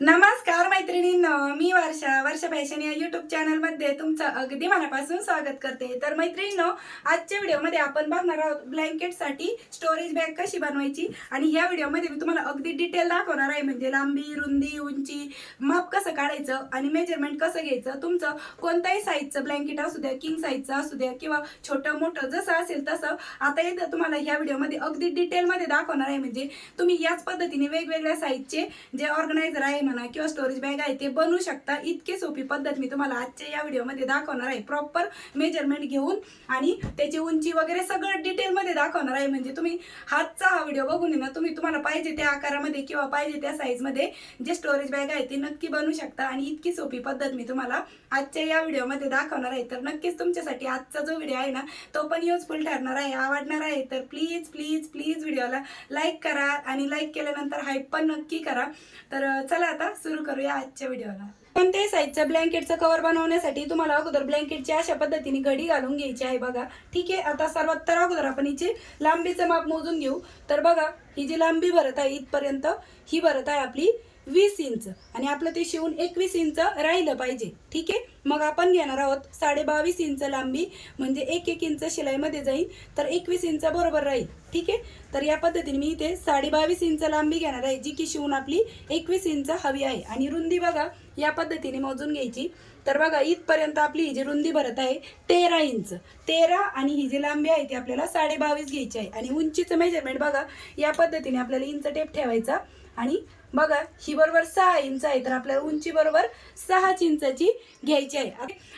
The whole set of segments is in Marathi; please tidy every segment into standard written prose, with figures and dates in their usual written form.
नमस्कार मैत्रिणींनो, मी वर्षा फॅशन या यूट्यूब चॅनलमध्ये तुमचं अगदी मनापासून स्वागत करते. तर मैत्रिणींनो, आजच्या व्हिडिओमध्ये आपण बघणार आहोत ब्लँकेटसाठी स्टोरेज बॅग कशी बनवायची. आणि ह्या व्हिडिओमध्ये मी तुम्हाला अगदी डिटेल दाखवणार आहे, म्हणजे लांबी, रुंदी, उंची, माप कसं काढायचं आणि मेजरमेंट कसं घ्यायचं. तुमचं कोणत्याही साईजचं ब्लँकेट असू द्या, किंग साईजचं असू द्या किंवा छोटं मोठं जसं असेल तसं आता इथं तुम्हाला ह्या व्हिडिओमध्ये अगदी डिटेलमध्ये दाखवणार आहे. म्हणजे तुम्ही याच पद्धतीने वेगवेगळ्या साईजचे जे ऑर्गनायझर आहे म्हणा किंवा स्टोरेज बॅग आहे ते बनवू शकता. इतकी सोपी पद्धत मी तुम्हाला आजच्या या व्हिडिओमध्ये दाखवणार आहे, प्रॉपर मेजरमेंट घेऊन आणि त्याची उंची वगैरे सगळं डिटेलमध्ये दाखवणार आहे. म्हणजे तुम्ही हातचा हा व्हिडिओ बघून ना तुम्हाला पाहिजे त्या आकारामध्ये किंवा पाहिजे त्या साईजमध्ये जे स्टोरेज बॅग आहे ते नक्की बनवू शकता. आणि इतकी सोपी पद्धत मी तुम्हाला आजच्या या व्हिडिओमध्ये दाखवणार आहे. तर नक्कीच तुमच्यासाठी आजचा जो व्हिडिओ आहे ना तो पण युजफुल ठरणार आहे, आवडणार आहे. तर प्लीज प्लीज प्लीज व्हिडिओला लाईक करा आणि लाईक केल्यानंतर हाईप पण नक्की करा. तर चला आता सुरू करूया आजच्या व्हिडिओला. कोणत्याही साईजचं ब्लँकेटचं कव्हर बनवण्यासाठी तुम्हाला अगोदर ब्लँकेटची अशा पद्धतीने घडी घालून घ्यायची आहे बघा. ठीक आहे, आता सर्वात तर अगोदर आपण हिची लांबीचं माप मोजून घेऊ. तर बघा, ही जी लांबी भरत आहे इथपर्यंत, ही भरत आहे आपली 20 इंच आणि आपलं ते शिवून 21 इंच राहिलं पाहिजे. ठीक आहे, मग आपण घेणार आहोत 22.5 इंच लांबी, म्हणजे 1 इंच शिलाईमध्ये जाईल तर 21 इंच बरोबर राहील. ठीक आहे, तर या पद्धतीने मी इथे 22.5 इंच लांबी घेणार आहे, जी की शिवून आपली 21 इंच हवी आहे. आणि रुंदी बघा या पद्धतीने मोजून घ्यायची. तर बघा इथपर्यंत आपली ही जी रुंदी भरत आहे 13 इंच, 13 आणि ही जी लांबी आहे ती आपल्याला 22.5 घ्यायची आहे. आणि उंचीचं मेजरमेंट बघा या पद्धतीने आपल्याला इंच टेप ठेवायचा. आणि बघा ही बरोबर 6 इंच आहे, तर आपल्याला उंची बरोबर 6 इंचाची घ्यायची आहे.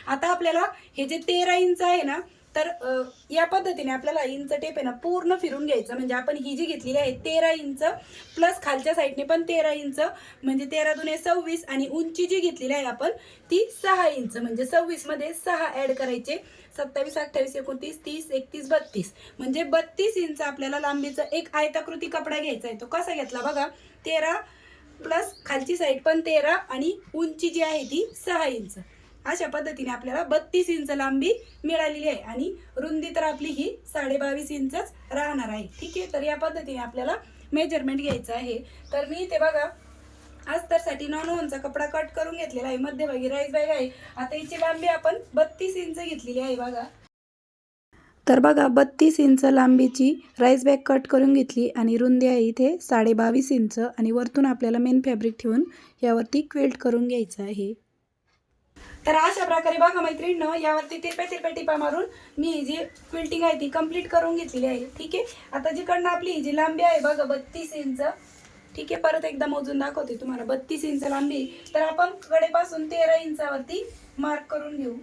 आता आपल्याला हे जे 13 इंच आहे ना, तर या पद्धतीने आपल्याला इंच टेप आहे ना पूर्ण फिरून घ्यायचं. म्हणजे आपण ही जी घेतलेली आहे 13 इंच प्लस खालच्या साईडने पण 13 इंच, म्हणजे 13 दुने 26 आणि उंची जी घेतलेली आहे आपण ती 6 इंच, म्हणजे 26 मध्ये 6 ऍड करायचे. 27, 28, 29, 30, 31, 32 म्हणजे 32 इंच आपल्याला लांबीचा एक आयताकृती कपडा घ्यायचा आहे. तो कसा घेतला बघा, 13 प्लस खालची साईड पण 13 आणि उंची जी आहे ती 6 इंच. अशा पद्धतीने आपल्याला 32 इंच लांबी मिळालेली आहे. आणि रुंदी तर आपली ही 22.5 इंचच राहणार आहे. ठीक आहे, तर या पद्धतीने आपल्याला मेजरमेंट घ्यायचं आहे. तर मी ते बघा अस्तरसाठी नॉन-वनचा कपडा कट करून घेतलेला आहे, मध्यभागी राईस बॅग आहे. आता हिची लांबी आपण 32 इंच घेतलेली आहे बघा. तर बघा 32 इंच लांबीची राईस बॅग कट करून घेतली आणि रुंदी आहे इथे 22.5 इंच. आणि वरतून आपल्याला मेन फॅब्रिक ठेवून यावरती क्विल्ट करून घ्यायचं आहे. तर अशा प्रकारे बघा मैत्रिणींनो, यावरती तिरप्या टिपा मारून मी ही जी क्विल्टिंग आहे ती कंप्लीट करून घेतलेली आहे. ठीक आहे, आता जिकडनं आपली ही जी लांबी आहे बघा 32 इंच. ठीक आहे, परत एकदा मोजून दाखवते तुम्हाला 32 इंच लांबी. तर आपण कडेपासून 13 इंचावरती मार्क करून घेऊ.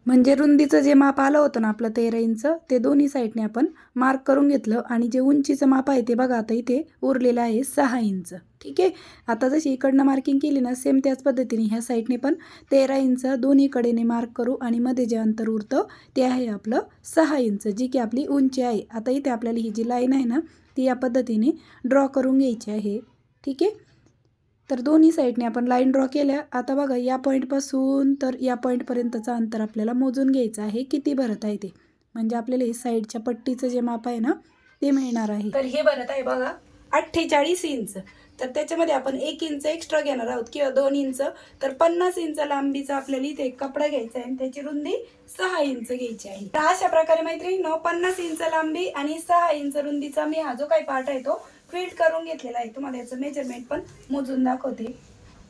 म्हणजे रुंदीचं जे माप आलं होतं ना आपलं 13 इंच, ते दोन्ही साईडने आपण मार्क करून घेतलं. आणि जे उंचीचं माप आहे ते बघा आता इथे उरलेलं आहे 6 इंच. ठीक आहे, आता जशी इकडनं मार्किंग केली ना सेम त्याच पद्धतीने ह्या साईडने पण 13 इंच दोन्ही कडेने मार्क करू. आणि मध्ये जे अंतर उरतं ते आहे आपलं 6 इंच, जी की आपली उंची आहे. आता इथे आपल्याला ही जी लाईन आहे ना ती या पद्धतीने ड्रॉ करून घ्यायची आहे. ठीक आहे, तर दोन्ही साईडने आपण लाईन ड्रॉ केल्या. आता बघा या पॉईंटपासून तर या पॉईंटपर्यंतचं अंतर आपल्याला मोजून घ्यायचं आहे, किती भरत आहे ते. म्हणजे आपल्याला हे साईडच्या पट्टीचं जे माप आहे ना ते मिळणार आहे. तर हे भरत आहे बघा 48 इंच. तर त्याच्यामध्ये आपण 1 इंच एक्स्ट्रा घेणार आहोत किंवा 2 इंच. तर 50 इंच लांबीचा आपल्याला इथे कपडा घ्यायचा आहे आणि त्याची रुंदी 6 इंच घ्यायची आहे. तर अशा प्रकारे मैत्रिणींनो 50 इंच लांबी आणि 6 इंच रुंदीचा मी हा जो काही पार्ट आहे तो क्विल्ट करून घेतलेला आहे. तुम्हाला याचं मेजरमेंट पण मोजून दाखवते.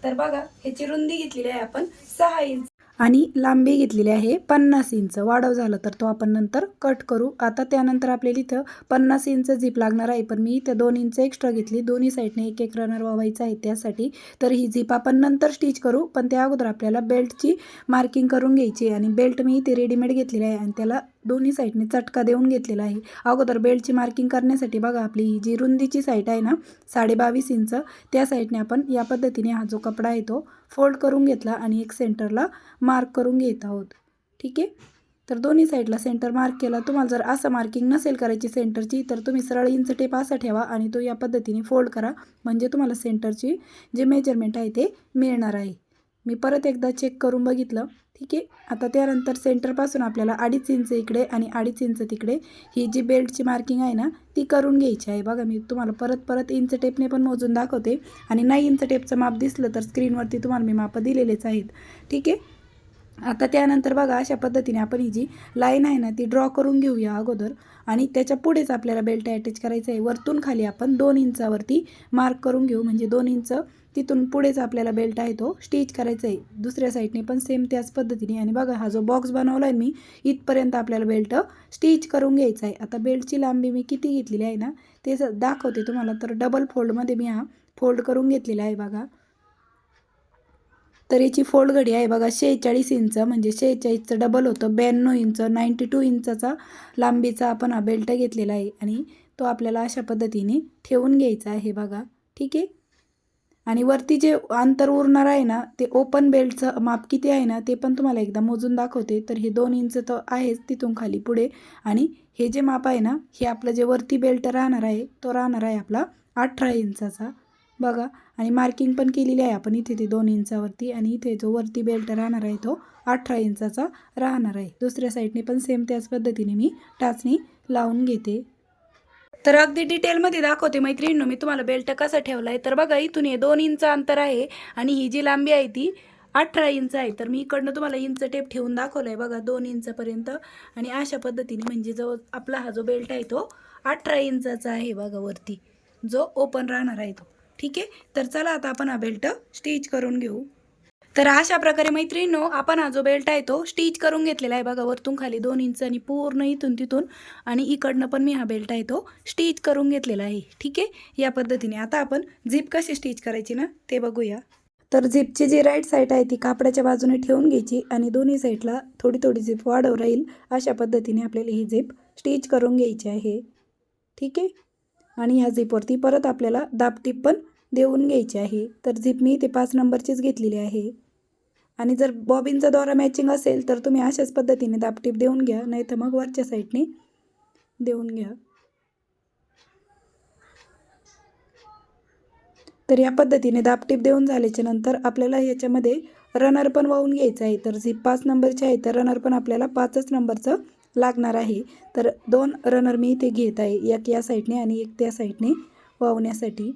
तर बघा ह्याची रुंदी घेतलेली आहे आपण 6 इंच आणि लांबी घेतलेली आहे 50 इंच. वाढव झालं तर तो आपण नंतर कट करू. आता त्यानंतर आपल्याला इथं 50 इंच झीप लागणार आहे, पण मी इथं 2 इंच एक्स्ट्रा घेतली. दोन्ही साईडने एक एक रनर वावायचा आहे त्यासाठी. तर ही झीप आपण नंतर स्टिच करू, पण त्या अगोदर आपल्याला बेल्टची मार्किंग करून घ्यायची. आणि बेल्ट मी इथे रेडीमेड घेतलेला आहे आणि त्याला दोन्ही साईडने चटका देऊन घेतलेला आहे. अगोदर बेल्टची मार्किंग करण्यासाठी बघा आपली ही जी रुंदीची साईड आहे ना 22.5 इंच, त्या साईडने आपण या पद्धतीने हा जो कपडा आहे तो फोल्ड करून घेतला आणि एक सेंटरला मार्क करून घेत आहोत. ठीक आहे, तर दोन्ही साईडला सेंटर मार्क केला. तुम्हाला जर असं मार्किंग नसेल करायची सेंटरची तर तुम्ही सरळ इंच टेप असा ठेवा आणि तो या पद्धतीने फोल्ड करा, म्हणजे तुम्हाला सेंटरची जे मेजरमेंट आहे ते मिळणार आहे. मी परत एकदा चेक करून बघितलं ठीक आहे. आता त्यानंतर सेंटरपासून आपल्याला 2.5 इंच इकडे आणि 2.5 इंच तिकडे ही जी बेल्टची मार्किंग आहे ना ती करून घ्यायची आहे. बघा मी तुम्हाला परत इंच टेपने पण मोजून दाखवते आणि नाही इंच टेपचं माप दिसलं तर स्क्रीनवरती तुम्हाला मी माप दिलेलेच आहेत. ठीक आहे. आता त्यानंतर बघा अशा पद्धतीने आपण ही जी लाईन आहे ना ती ड्रॉ करून घेऊया अगोदर आणि त्याच्या पुढेच आपल्याला बेल्ट अटॅच करायचं आहे. वरतून खाली आपण 2 इंचावरती मार्क करून घेऊ, म्हणजे 2 इंच तिथून पुढेच आपल्याला बेल्ट आहे तो स्टिच करायचा आहे. दुसऱ्या साईडने पण सेम त्याच पद्धतीने. आणि बघा हा जो बॉक्स बनवला आहे मी इथपर्यंत आपल्याला बेल्ट स्टिच करून घ्यायचा आहे. आता बेल्टची लांबी मी किती घेतलेली आहे ना ते दाखवते तुम्हाला. तर डबल फोल्डमध्ये मी हा फोल्ड करून घेतलेला आहे बघा. तर याची फोल्ड घडी आहे बघा 46 इंच, म्हणजे 46चं डबल होतं 92 इंच. 92 इंचाचा लांबीचा आपण हा बेल्ट घेतलेला आहे आणि तो आपल्याला अशा पद्धतीने ठेवून घ्यायचा आहे बघा. ठीक आहे. आणि वरती जे अंतर उरणार आहे ना ते ओपन बेल्टचं माप किती आहे ना ते पण तुम्हाला एकदा मोजून दाखवते. तर हे 2 इंच तर आहेच तिथून खाली पुढे, आणि हे जे माप आहे ना हे आपलं जे वरती बेल्ट राहणार आहे तो राहणार आहे आपला 18 इंचाचा बघा. आणि मार्किंग पण केलेली आहे आपण इथे ते 2 इंचावरती, आणि इथे जो वरती बेल्ट राहणार आहे तो 18 इंचाचा राहणार आहे. दुसऱ्या साईडने पण सेम त्याच पद्धतीने मी टाचणी लावून घेते. तर अगदी डिटेलमध्ये दाखवते मैत्रिणींनो मी तुम्हाला बेल्ट कसा ठेवला आहे. तर बघा इथून हे 2 इंच अंतर आहे आणि ही जी लांबी आहे ती 18 इंच आहे. तर मी इकडनं तुम्हाला इंच टेप ठेवून दाखवलं आहे बघा 2 इंचापर्यंत. आणि अशा पद्धतीने म्हणजे जो आपला हा जो बेल्ट आहे तो 18 इंचाचा आहे बघा वरती, जो ओपन राहणार आहे तो. ठीक आहे. तर चला आता आपण हा बेल्ट स्टिच करून घेऊ. तर अशा प्रकारे मैत्रिणींनो आपण हा जो बेल्ट आहे तो स्टिच करून घेतलेला आहे बघा. वरतून खाली 2 इंच आणि पूर्ण इथून तिथून आणि इकडनं पण मी हा बेल्ट आहे तो स्टिच करून घेतलेला आहे. ठीक आहे. या पद्धतीने आता आपण झिप कशी स्टिच करायची ना ते बघूया. तर झिपची जी राईट साईड आहे ती कापडाच्या बाजूने ठेवून घ्यायची आणि दोन्ही साईडला थोडी थोडी झिप वाढव राहील अशा पद्धतीने आपल्याला ही झिप स्टिच करून घ्यायची आहे. ठीक आहे. आणि ह्या झिपवरती परत आपल्याला दाबटीप पण देऊन घ्यायची आहे. तर झिप मी इथे 5 नंबरचीच घेतलेली आहे. आणि जर बॉबिनचा दोरा मॅचिंग असेल तर तुम्ही अशाच पद्धतीने दाबटीप देऊन घ्या, नाही तर मग वरच्या साईडने देऊन घ्या. तर या पद्धतीने दाबटीप देऊन झाल्याच्या नंतर आपल्याला याच्यामध्ये रनर पण वाहून घ्यायचं आहे. तर झिप 5 नंबरची आहे तर रनर पण आपल्याला 5च नंबरचं लागणार आहे. तर 2 रनर मी इथे घेत आहे, एक या साईडने आणि एक त्या साईडने वाहण्यासाठी.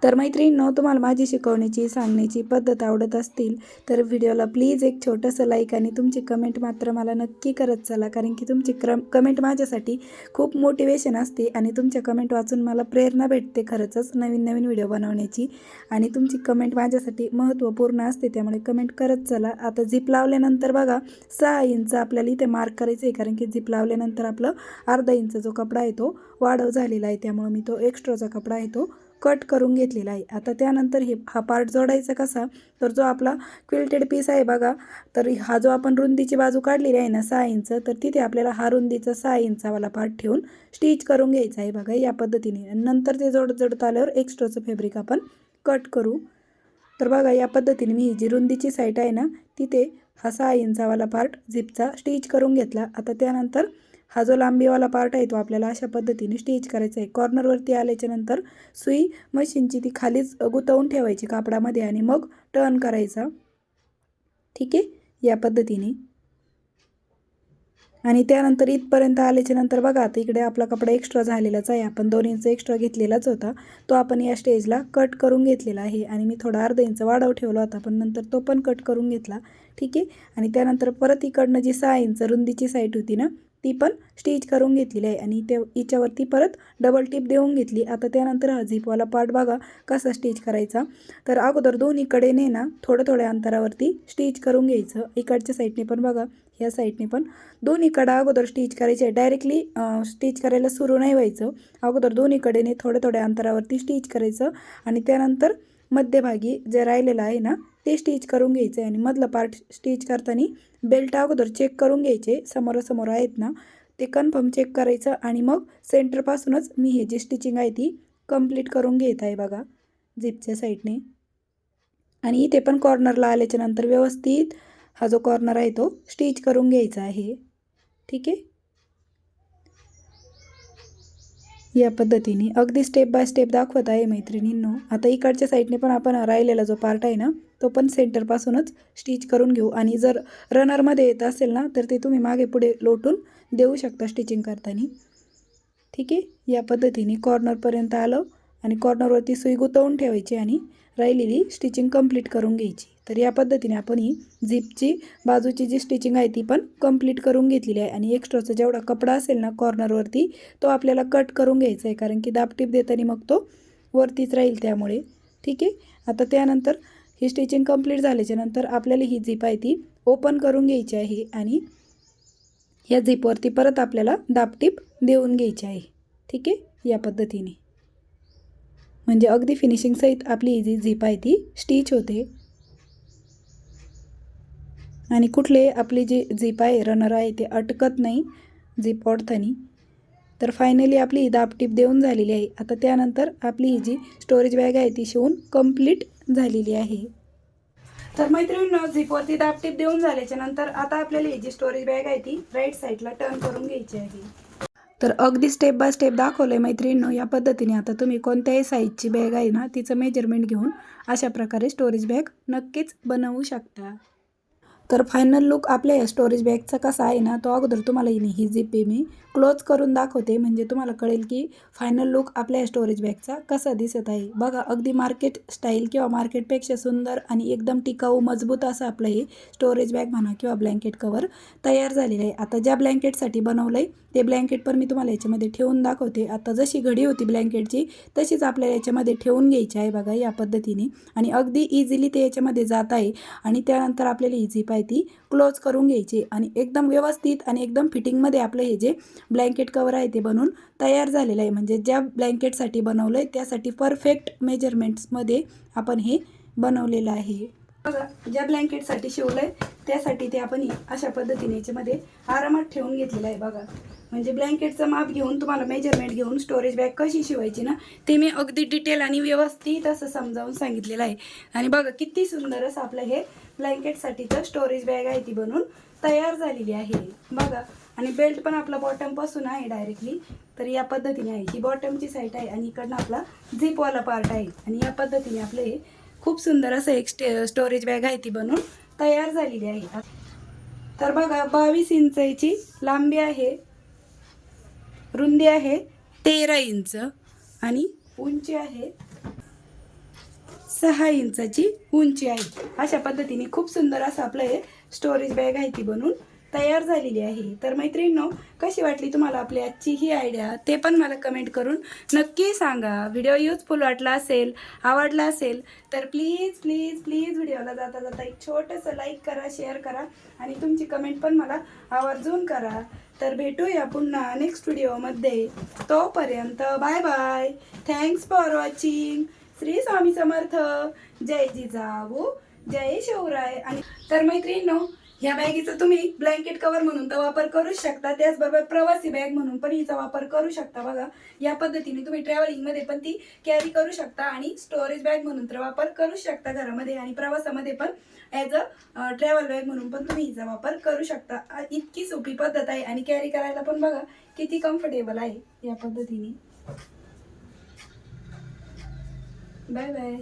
तर मैत्रिणींनो तुम्हाला माझी शिकवण्याची सांगण्याची पद्धत आवडत असतील तर व्हिडिओला प्लीज एक छोटंसं लाईक आणि तुमची कमेंट मात्र मला नक्की करत चला, कारण की तुमची कमेंट माझ्यासाठी खूप मोटिवेशन असते आणि तुमच्या कमेंट वाचून मला प्रेरणा भेटते खरंच नवीन नवीन व्हिडिओ बनवण्याची. आणि तुमची कमेंट माझ्यासाठी महत्त्वपूर्ण असते, त्यामुळे कमेंट करत चला. आता झिप लावल्यानंतर बघा 6 इंच आपल्याला इथे मार्क करायचं आहे, कारण की झिप लावल्यानंतर आपलं अर्धा इंच जो कपडा आहे तो वाढव झालेला आहे, त्यामुळे मी तो एक्स्ट्राचा कपडा आहे तो कट करून घेतलेला आहे. आता त्यानंतर हा पार्ट जोडायचा कसा, तर जो आपला क्विल्टेड पीस आहे बघा, तर हा जो आपण रुंदीची बाजू काढलेली आहे ना 6 इंच, तर तिथे आपल्याला हा रुंदीचा 6 इंचावाला पार्ट ठेवून स्टिच करून घ्यायचा आहे बघा या पद्धतीने. नंतर ते जोडत आल्यावर एक्स्ट्राचं फॅब्रिक आपण कट करू. तर बघा या पद्धतीने मी ही जी रुंदीची साईड आहे ना तिथे हा 6 इंचावाला पार्ट झिपचा स्टिच करून घेतला. आता त्यानंतर हा जो लांबीवाला पार्ट आहे तो आपल्याला अशा पद्धतीने स्टिच करायचा आहे. कॉर्नरवरती आल्याच्या नंतर सुई मशीनची ती खालीच गुंतवून ठेवायची कापडामध्ये आणि मग टर्न करायचा. ठीक आहे. या पद्धतीने. आणि त्यानंतर इथपर्यंत आल्याच्या नंतर बघा आता इकडे आपला कपडा एक्स्ट्रा झालेलाच आहे, आपण 2 इंच एक्स्ट्रा घेतलेलाच होता, तो आपण या स्टेजला कट करून घेतलेला आहे. आणि मी थोडा अर्धा इंच वाढव ठेवला होता पण नंतर तो पण कट करून घेतला. ठीक आहे. आणि त्यानंतर परत इकडनं जी 6 इंच रुंदीची साईड होती ना ती पण स्टिच करून घेतलेली आहे आणि हिच्यावरती परत डबल टिप देऊन घेतली. आता त्यानंतर हा झिपवाला पार्ट बघा कसा स्टिच करायचा. तर अगोदर दोन्हीकडेने ना थोड्या अंतरावरती स्टिच करून घ्यायचं. इकडच्या साईडने पण बघा, ह्या साईडने पण दोन्हीकडं अगोदर स्टिच करायचे. डायरेक्टली स्टिच करायला सुरू नाही व्हायचं, अगोदर दोन्हीकडेने थोड्या अंतरावरती स्टिच करायचं आणि त्यानंतर मध्यभागी जे राहिलेलं आहे ना ते स्टिच करून घ्यायचं आहे. आणि मधलं पार्ट स्टिच करताना बेल्ट अगोदर चेक करून घ्यायचे, समोरासमोर आहेत ना ते कन्फर्म चेक करायचं. आणि मग सेंटरपासूनच मी हे जी स्टिचिंग आहे ती कंप्लीट करून घेत आहे बघा झिपच्या साईडने. आणि इथे पण कॉर्नरला आल्याच्या नंतर व्यवस्थित हा जो कॉर्नर आहे तो स्टिच करून घ्यायचा आहे. ठीक आहे. या पद्धतीने अगदी स्टेप बाय स्टेप दाखवत आहे मैत्रिणींनो. आता इकडच्या साईडने पण आपण राहिलेला जो पार्ट आहे ना तो पण सेंटरपासूनच स्टिच करून घेऊ. आणि जर रनरमध्ये येत असेल ना तर ते तुम्ही मागे पुढे लोटून देऊ शकता स्टिचिंग करताना. ठीक आहे, या पद्धतीने कॉर्नरपर्यंत आलं आणि कॉर्नरवरती सुई गुंतवून ठेवायची आणि राहिलेली स्टिचिंग कंप्लीट करून घ्यायची. तर या पद्धतीने आपण ही झिपची बाजूची जी स्टिचिंग आहे ती पण कंप्लीट करून घेतलेली आहे. आणि एक्स्ट्राचा जेवढा कपडा असेल ना कॉर्नरवरती तो आपल्याला कट करून घ्यायचा आहे, कारण की दाबटीप देताना मग तो वरतीच राहील त्यामुळे. ठीक आहे, आता त्यानंतर ही स्टिचिंग कंप्लीट झाल्याच्या नंतर आपल्याला ही झिप आहे ती ओपन करून घ्यायची आहे आणि या झिपवरती परत आपल्याला दाबटीप देऊन घ्यायची आहे. ठीक आहे, या पद्धतीने म्हणजे अगदी फिनिशिंग सहित आपली ही जी झिप आहे ती स्टिच होते. आणि कुठले आपली जी झिप आहे रनर आहे ते अटकत नाही झिप ओढताना. तर फायनली आपली ही दाबटीप देऊन झालेली आहे. आता त्यानंतर आपली ही जी स्टोरेज बॅग आहे ती शिवून कंप्लीट झालेली आहे. तर मैत्रिणींनो, झिपवरती दाबटीप देऊन झाल्याच्या नंतर आता आपल्याला ही जी स्टोरेज बॅग आहे ती राईट साईडला टर्न करून घ्यायची आहे. तर अगदी स्टेप बाय स्टेप दाखवलंय मैत्रिणींनो. या पद्धतीने आता तुम्ही कोणत्याही साईजची बॅग आहे ना तिचं मेजरमेंट घेऊन अशा प्रकारे स्टोरेज बॅग नक्कीच बनवू शकता. तर फायनल लुक आपल्या या स्टोरेज बॅगचा कसा आहे ना तो अगोदर तुम्हाला ही झिप मी क्लोज करून दाखवते, म्हणजे तुम्हाला कळेल की फायनल लुक आपल्या या स्टोरेज बॅगचा कसा दिसत आहे. बघा, अगदी मार्केट स्टाईल किंवा मार्केटपेक्षा सुंदर आणि एकदम टिकाऊ मजबूत असं आपलं हे स्टोरेज बॅग म्हणा किंवा ब्लँकेट कवर तयार झालेलं आहे. आता ज्या ब्लँकेटसाठी बनवलं आहे ते ब्लँकेट पण मी तुम्हाला याच्यामध्ये ठेवून दाखवते. आता जशी घडी होती ब्लँकेटची तशीच आपल्याला याच्यामध्ये ठेवून घ्यायची आहे. बघा, या पद्धतीने आणि अगदी इझिली ते याच्यामध्ये जात आहे. आणि त्यानंतर आपल्याला ही झिप आहे ती क्लोज करून घ्यायची आणि एकदम व्यवस्थित आणि एकदम फिटिंगमध्ये आपलं हे जे ब्लँकेट कवर आहे ते बनवून तयार झालेलं आहे. म्हणजे ज्या ब्लँकेटसाठी बनवलं आहे त्यासाठी परफेक्ट मेजरमेंट्समध्ये आपण हे बनवलेलं आहे. बघा, ज्या ब्लँकेटसाठी शिवलं आहे त्यासाठी ते आपण अशा पद्धतीने याच्यामध्ये आरामात ठेवून घेतलेलं आहे. बघा, म्हणजे ब्लँकेटचं माप घेऊन तुम्हाला मेजरमेंट घेऊन स्टोरेज बॅग कशी शिवायची ना ते मी अगदी डिटेल आणि व्यवस्थित असं समजावून सांगितलेलं आहे. आणि बघा किती सुंदर असं आपलं हे ब्लँकेटसाठीचं स्टोरेज बॅग आहे ती बनवून तयार झालेली आहे. बघा, आणि बेल्ट पण आपला बॉटमपासून आहे डायरेक्टली. तर या पद्धतीने आहे, ही बॉटमची साईड आहे आणि इकडनं आपला झिपवाला पार्ट आहे. आणि या पद्धतीने आपलं हे खूप सुंदर असं एक स्टोरेज बॅग आहे ती बनवून तयार झालेली आहे. तर बघा, 22 इंचाची लांबी आहे, रुंदी आहे 13 इंच आणि उंची आहे 6 इंचाची उंची आहे. अशा पद्धतीने खूप सुंदर असं आपलं हे स्टोरेज बॅग आहे ती बनवून तयार झालेली आहे. तर मैत्रिणींनो, कशी वाटली तुम्हाला आपली आजची ही आयडिया ते पण मला कमेंट करून नक्की सांगा. व्हिडिओ युजफुल वाटला असेल, आवडला असेल तर प्लीज प्लीज प्लीज व्हिडिओला जाता जाता एक छोटंसं लाईक करा, शेअर करा आणि तुमची कमेंट पण मला आवर्जून करा. तर भेटूया पुन्हा नेक्स्ट व्हिडिओमध्ये. तोपर्यंत bye bye. Thanks for watching. Shri Swami Samarth. जय जिजाऊ, जय शिवराय. आणि तर मैत्रिणींनो, ह्या बॅगीचा तुम्ही ब्लँकेट कवर म्हणून तर वापर करू शकता, त्याचबरोबर प्रवासी बॅग म्हणून पण हिचा वापर करू शकता. बघा, या पद्धतीने तुम्ही ट्रॅव्हलिंगमध्ये पण ती कॅरी करू शकता आणि स्टोरेज बॅग म्हणून तर वापर करू शकता घरामध्ये, आणि प्रवासामध्ये पण ॲज अ ट्रॅव्हल बॅग म्हणून पण तुम्ही हिचा वापर करू शकता. इतकी सोपी पद्धत आहे आणि कॅरी करायला पण बघा किती कम्फर्टेबल आहे या पद्धतीने. Bye bye.